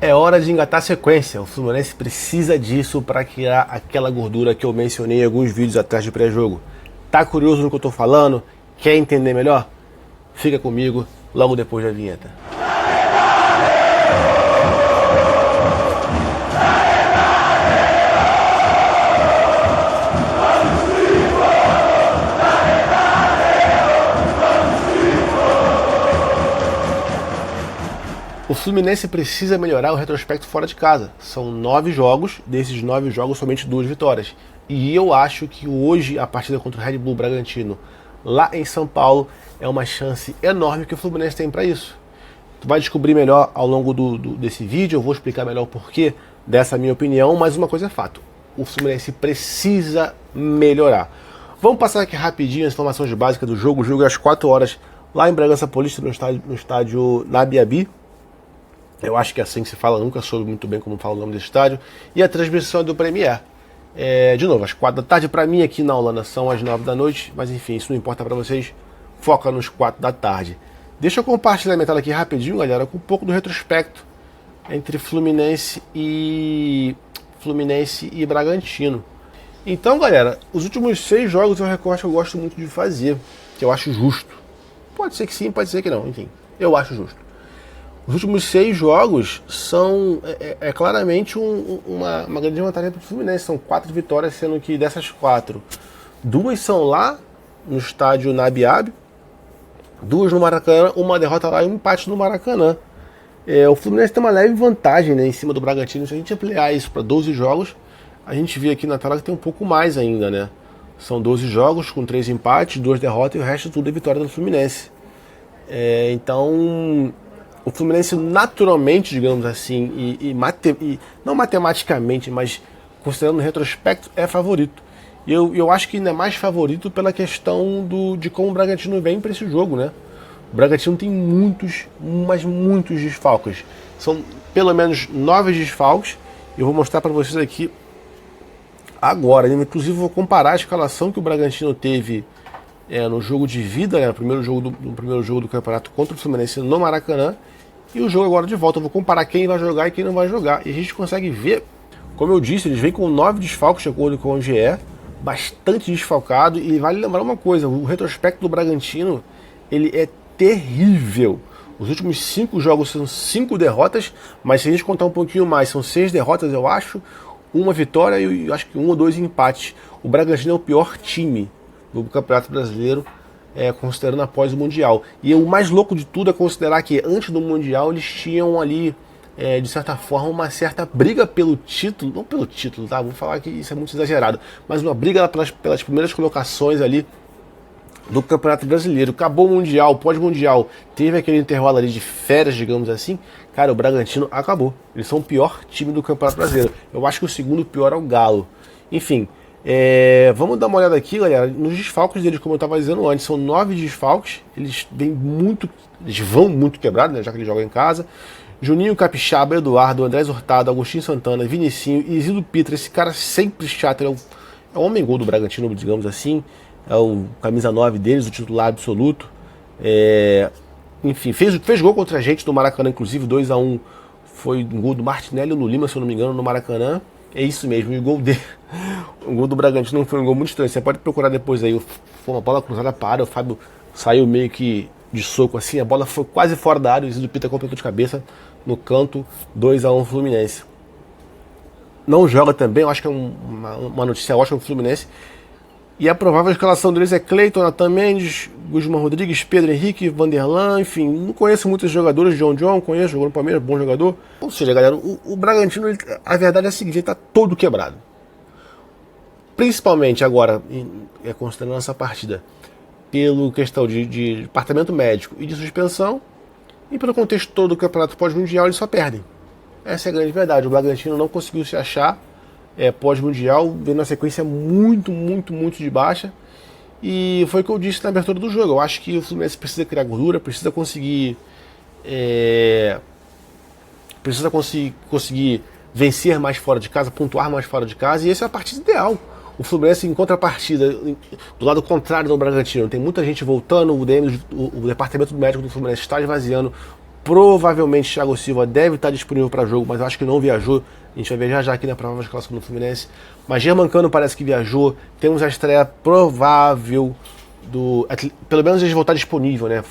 É hora de engatar a sequência. O Fluminense precisa disso para criar aquela gordura que eu mencionei em alguns vídeos atrás de pré-jogo. Tá curioso no que eu tô falando? Quer entender melhor? Fica comigo logo depois da vinheta. O Fluminense precisa melhorar o retrospecto fora de casa. São 9 jogos, desses 9 jogos somente 2 vitórias. E eu acho que hoje a partida contra o Red Bull Bragantino, lá em São Paulo, é uma chance enorme que o Fluminense tem para isso. Tu vai descobrir melhor ao longo desse vídeo, eu vou explicar melhor o porquê dessa minha opinião, mas uma coisa é fato, o Fluminense precisa melhorar. Vamos passar aqui rapidinho as informações básicas do jogo. O jogo é às 4 horas, lá em Bragança Paulista, no estádio Nabiabi. Eu acho que é assim que se fala, nunca soube muito bem como fala o nome desse estádio. E a transmissão é do Premier. De novo, às 4 da tarde, para mim aqui na Holanda são às 9 da noite, mas enfim, isso não importa para vocês, foca nos 4 da tarde. Deixa eu compartilhar minha tela aqui rapidinho, galera, com um pouco do retrospecto entre Fluminense e Bragantino. Então, galera, os últimos 6 jogos é um recorte que eu gosto muito de fazer, que eu acho justo. Pode ser que sim, pode ser que não, enfim, eu acho justo. Os últimos 6 jogos são claramente uma grande vantagem para o Fluminense. São 4 vitórias, sendo que dessas 4, 2 são lá no estádio Nabiabi, 2 no Maracanã, uma derrota lá e um empate no Maracanã. O Fluminense tem uma leve vantagem, né, em cima do Bragantino. Se a gente ampliar isso para 12 jogos, a gente vê aqui na tela que tem um pouco mais ainda, né? São 12 jogos com 3 empates, 2 derrotas e o resto tudo é vitória do Fluminense. Então, o Fluminense naturalmente, digamos assim, não matematicamente, mas considerando o retrospecto, é favorito. E eu acho que ainda é mais favorito pela questão de como o Bragantino vem para esse jogo, né? O Bragantino tem muitos desfalques. São pelo menos 9 desfalques. Eu vou mostrar para vocês aqui agora. Inclusive vou comparar a escalação que o Bragantino teve no jogo de vida, né, no primeiro jogo do campeonato contra o Fluminense no Maracanã, e o jogo agora de volta. Eu vou comparar quem vai jogar e quem não vai jogar. E a gente consegue ver, como eu disse, eles vêm com 9 desfalques de acordo com o GE, bastante desfalcado. E vale lembrar uma coisa, o retrospecto do Bragantino, ele é terrível. Os últimos 5 jogos são 5 derrotas, mas se a gente contar um pouquinho mais, são 6 derrotas, eu acho, uma vitória e eu acho que 1 ou 2 empates. O Bragantino é o pior time do Campeonato Brasileiro, considerando após o Mundial. E o mais louco de tudo é considerar que antes do Mundial eles tinham ali, de certa forma, uma certa briga pelo título, não pelo título, tá? Vou falar que isso é muito exagerado, mas uma briga pelas primeiras colocações ali do Campeonato Brasileiro. Acabou o Mundial, pós-Mundial, teve aquele intervalo ali de férias, digamos assim. Cara, o Bragantino acabou. Eles são o pior time do Campeonato Brasileiro. Eu acho que o segundo pior é o Galo. Enfim, vamos dar uma olhada aqui, galera, nos desfalques deles, como eu estava dizendo antes. São 9 desfalques, eles vão muito quebrados, né, já que eles jogam em casa. Juninho, Capixaba, Eduardo, Andrés Hurtado, Agostinho Santana, Vinicinho e Isildo Pitra. Esse cara sempre chato, ele é o homem-gol do Bragantino, digamos assim. É o camisa 9 deles, o titular absoluto. Enfim, fez gol contra a gente no Maracanã, inclusive 2-1. Foi um gol do Martinelli no Lima, se eu não me engano, no Maracanã. É isso mesmo, e o gol do Bragantino foi um gol muito estranho. Você pode procurar depois aí. Foi uma bola cruzada para a área, o Fábio saiu meio que de soco assim, a bola foi quase fora da área, o Isildo Pita completou de cabeça no canto, 2-1 Fluminense. Não joga também, eu acho que é uma notícia ótima pro Fluminense. E a provável escalação deles é Cleiton, Natan Mendes, Guzmán Rodrigues, Pedro Henrique, Vanderlan, enfim, não conheço muitos jogadores. John, conheço, jogou no Palmeiras, bom jogador. Ou seja, galera, o Bragantino, a verdade é a seguinte, ele tá todo quebrado. Principalmente agora, considerando essa partida, pela questão de departamento médico e de suspensão, e pelo contexto todo do campeonato pós-mundial, eles só perdem. Essa é a grande verdade, o Bragantino não conseguiu se achar pós-mundial, vendo uma sequência muito de baixa. E foi o que eu disse na abertura do jogo. Eu acho que o Fluminense precisa criar gordura, precisa conseguir vencer mais fora de casa, pontuar mais fora de casa, e essa é a partida ideal. O Fluminense encontra a partida do lado contrário do Bragantino. Tem muita gente voltando, o departamento médico do Fluminense está esvaziando, Provavelmente Thiago Silva deve estar disponível para jogo, mas eu acho que não viajou. A gente vai ver já aqui na provável escalação do Fluminense. Mas Germancano parece que viajou. Temos a estreia provável do... Pelo menos eles vão estar disponível, né?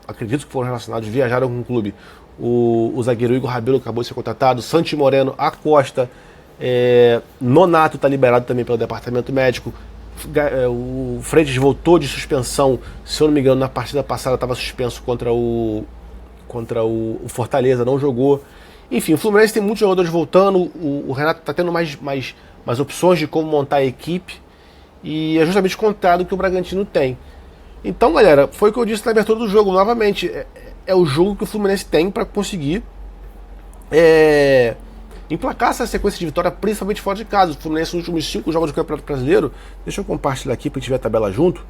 Acredito que foram relacionados, viajaram com o clube. O zagueiro Igor Rabelo acabou de ser contratado. Santi Moreno, Acosta, Nonato está liberado também pelo departamento médico. O Freitas voltou de suspensão, se eu não me engano, na partida passada estava suspenso contra o Fortaleza, não jogou. Enfim, o Fluminense tem muitos jogadores voltando, o Renato está tendo mais opções de como montar a equipe, e é justamente o contrário do que o Bragantino tem. Então, galera, foi o que eu disse na abertura do jogo, novamente, é o jogo que o Fluminense tem para conseguir emplacar essa sequência de vitória, principalmente fora de casa. O Fluminense nos últimos 5 jogos do Campeonato Brasileiro, deixa eu compartilhar aqui para a gente ver a tabela junto.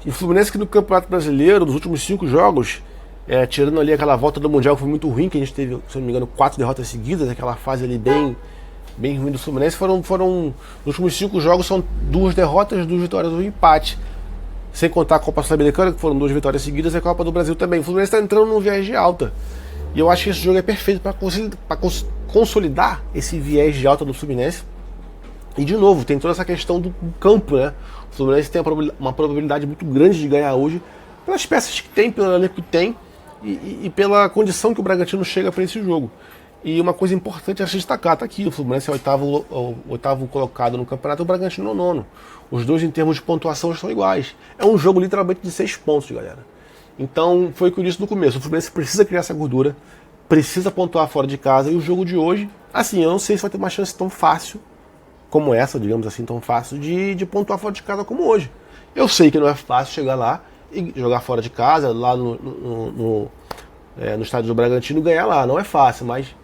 O Fluminense que no Campeonato Brasileiro, nos últimos 5 jogos, tirando ali aquela volta do Mundial que foi muito ruim, que a gente teve, se não me engano, 4 derrotas seguidas, aquela fase ali bem ruim do Fluminense, nos últimos 5 jogos são 2 derrotas, 2 vitórias e 1 empate. Sem contar a Copa Sul-Americana, que foram 2 vitórias seguidas, e a Copa do Brasil também. O Fluminense está entrando num viés de alta. E eu acho que esse jogo é perfeito para consolidar esse viés de alta do Fluminense. E de novo, tem toda essa questão do campo, né? O Fluminense tem uma probabilidade muito grande de ganhar hoje, pelas peças que tem, pelo elenco que tem, e pela condição que o Bragantino chega para esse jogo. E uma coisa importante a se destacar, tá aqui, o Fluminense é o oitavo colocado no campeonato, o Bragantino é o 9º. Os dois em termos de pontuação estão iguais. É um jogo literalmente de 6 pontos, galera. Então foi o que eu disse no começo, o Fluminense precisa criar essa gordura, precisa pontuar fora de casa, e o jogo de hoje, assim, eu não sei se vai ter uma chance tão fácil como essa, digamos assim, tão fácil de pontuar fora de casa como hoje. Eu sei que não é fácil chegar lá e jogar fora de casa, lá no estádio do Bragantino, ganhar lá, não é fácil, mas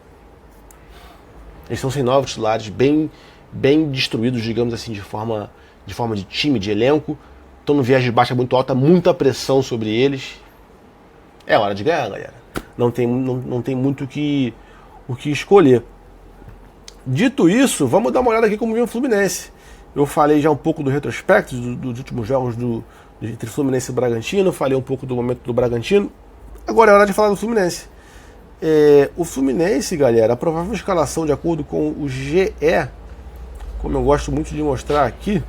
eles estão sem novos titulares, bem destruídos, digamos assim, de forma de time, de elenco. Estão no viés de baixa muito alta, muita pressão sobre eles. É hora de ganhar, galera. Não tem muito o que escolher. Dito isso, vamos dar uma olhada aqui como vem o Fluminense. Eu falei já um pouco do retrospecto dos últimos jogos entre Fluminense e Bragantino, falei um pouco do momento do Bragantino. Agora é hora de falar do Fluminense. O Fluminense, galera, a provável escalação de acordo com o GE, como eu gosto muito de mostrar aqui,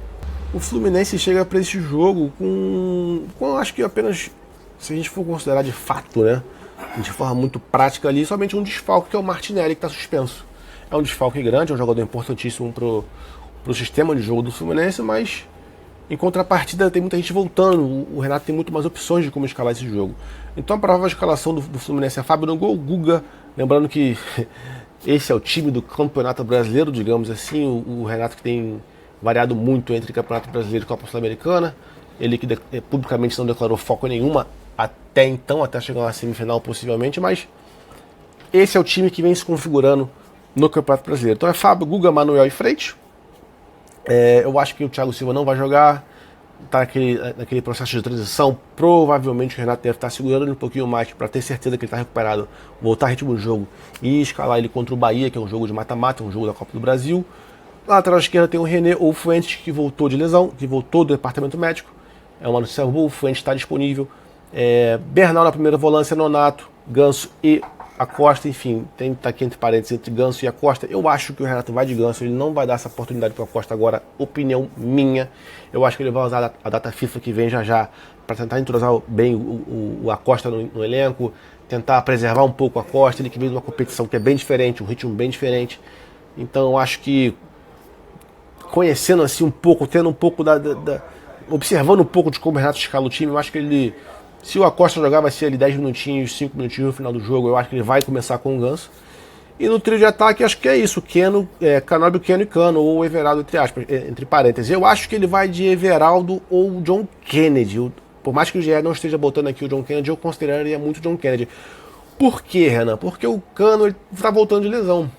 o Fluminense chega para esse jogo com acho que apenas, se a gente for considerar de fato, né, de forma muito prática ali, somente um desfalque, que é o Martinelli, que está suspenso. É um desfalque grande, é um jogador importantíssimo pro sistema de jogo do Fluminense, mas em contrapartida tem muita gente voltando, o Renato tem muito mais opções de como escalar esse jogo. Então a provável escalação do Fluminense é Fábio no gol, Guga, lembrando que esse é o time do Campeonato Brasileiro, digamos assim, o Renato que tem variado muito entre Campeonato Brasileiro e Copa Sul-Americana, ele que publicamente não declarou foco nenhuma até então, até chegar na semifinal possivelmente, mas esse é o time que vem se configurando no Campeonato Brasileiro. Então é Fábio, Guga, Manuel e Freitas. Eu acho que o Thiago Silva não vai jogar, está naquele processo de transição. Provavelmente o Renato deve estar segurando ele um pouquinho mais para ter certeza que ele está recuperado, voltar ao ritmo do jogo e escalar ele contra o Bahia, que é um jogo de mata-mata, um jogo da Copa do Brasil. Na lateral esquerda tem o René ou o Fuentes, que voltou de lesão, que voltou do departamento médico. É uma notícia boa, o Fuentes está disponível. Bernal na primeira volância, Nonato, Ganso e Acosta, enfim, tá aqui entre parênteses, entre Ganso e Acosta. Eu acho que o Renato vai de Ganso, ele não vai dar essa oportunidade para o Acosta agora, opinião minha. Eu acho que ele vai usar a data FIFA que vem já para tentar entrosar bem o Acosta no elenco, tentar preservar um pouco o Acosta, ele que vem de uma competição que é bem diferente, um ritmo bem diferente. Então eu acho que, conhecendo assim um pouco, tendo um pouco observando um pouco de como o Renato escala o time, eu acho que ele, se o Acosta jogar, vai ser ali 10 minutinhos, 5 minutinhos no final do jogo. Eu acho que ele vai começar com o Ganso. E no trio de ataque, acho que é isso, Canóbio, Keno e Cano, ou Everaldo, entre parênteses. Eu acho que ele vai de Everaldo ou John Kennedy. Por mais que o GE não esteja botando aqui o John Kennedy, eu consideraria muito o John Kennedy. Por quê, Renan? Porque o Cano está voltando de lesão.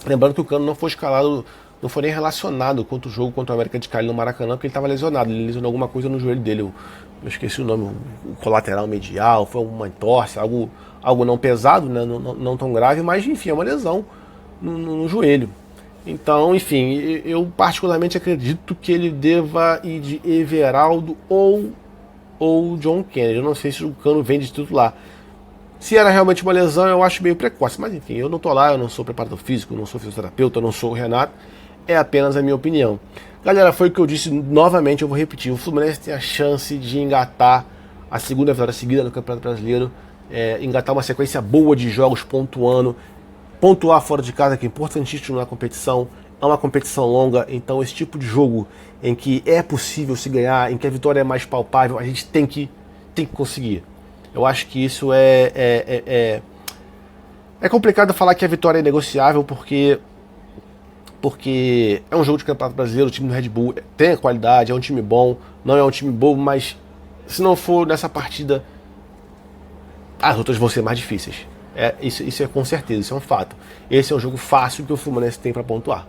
Lembrando que o Cano não foi escalado, não foi nem relacionado contra o jogo contra o América de Cali no Maracanã, porque ele estava lesionado. Ele lesionou alguma coisa no joelho dele. Eu esqueci o nome, o colateral medial, foi uma entorse, algo não pesado, né? Não tão grave, mas enfim, é uma lesão no joelho. Então, enfim, eu particularmente acredito que ele deva ir de Everaldo ou John Kennedy. Eu não sei se o Cano vem de titular. Se era realmente uma lesão, eu acho meio precoce. Mas enfim, eu não tô lá, eu não sou preparador físico, não sou fisioterapeuta, não sou o Renato. É apenas a minha opinião. Galera, foi o que eu disse novamente, eu vou repetir. O Fluminense tem a chance de engatar a segunda vitória seguida no Campeonato Brasileiro, engatar uma sequência boa de jogos pontuando, pontuar fora de casa, que é importantíssimo na competição. É uma competição longa, então esse tipo de jogo em que é possível se ganhar, em que a vitória é mais palpável, a gente tem que conseguir. Eu acho que isso é complicado falar que a vitória é negociável, porque é um jogo de Campeonato Brasileiro, o time do Red Bull tem a qualidade, é um time bom, não é um time bobo, mas se não for nessa partida, as outras vão ser mais difíceis. Isso é com certeza, isso é um fato. Esse é um jogo fácil que o Fluminense tem para pontuar.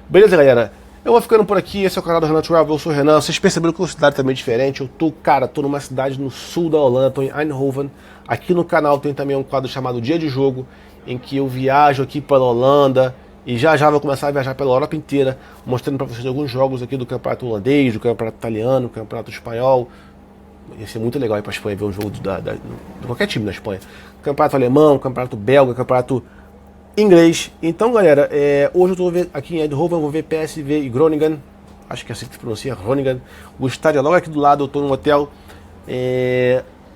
Beleza, galera? Eu vou ficando por aqui, esse é o canal do Renan Travel, eu sou o Renan. Vocês perceberam que a cidade também é diferente. Eu tô numa cidade no sul da Holanda, tô em Eindhoven. Aqui no canal tem também um quadro chamado Dia de Jogo, em que eu viajo aqui pela Holanda e já vou começar a viajar pela Europa inteira, mostrando para vocês alguns jogos aqui do campeonato holandês, do campeonato italiano, do campeonato espanhol. Ia ser muito legal ir pra Espanha ver um jogo de qualquer time da Espanha. Campeonato alemão, campeonato belga, campeonato inglês. Então, galera, hoje eu estou aqui em Eindhoven, vou ver PSV e Groningen. Acho que é assim que se pronuncia, Groningen. O estádio é logo aqui do lado, eu estou num hotel.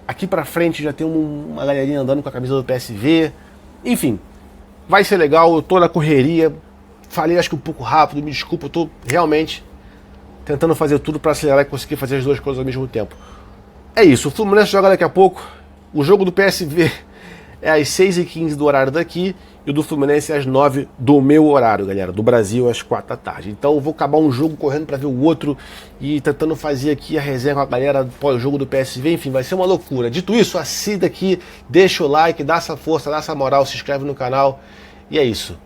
Aqui pra frente já tem uma galerinha andando com a camisa do PSV. Enfim, vai ser legal, eu tô na correria. Falei acho que um pouco rápido, me desculpa, eu tô realmente tentando fazer tudo para acelerar e conseguir fazer as duas coisas ao mesmo tempo. É isso, o Fluminense joga daqui a pouco. O jogo do PSV é às 6h15 do horário daqui e o do Fluminense é às 9 do meu horário, galera. Do Brasil às 4 da tarde. Então eu vou acabar um jogo correndo para ver o outro e tentando fazer aqui a resenha com a galera pós-jogo do PSV. Enfim, vai ser uma loucura. Dito isso, assista aqui, deixa o like, dá essa força, dá essa moral, se inscreve no canal. E é isso.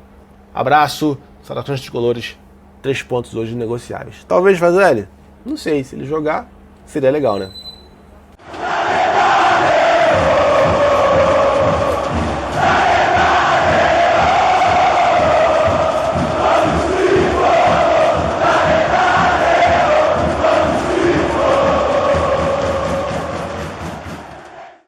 Abraço, saudações tricolores, 3 pontos hoje negociáveis. Talvez Vazelli? Não sei, se ele jogar, seria legal, né?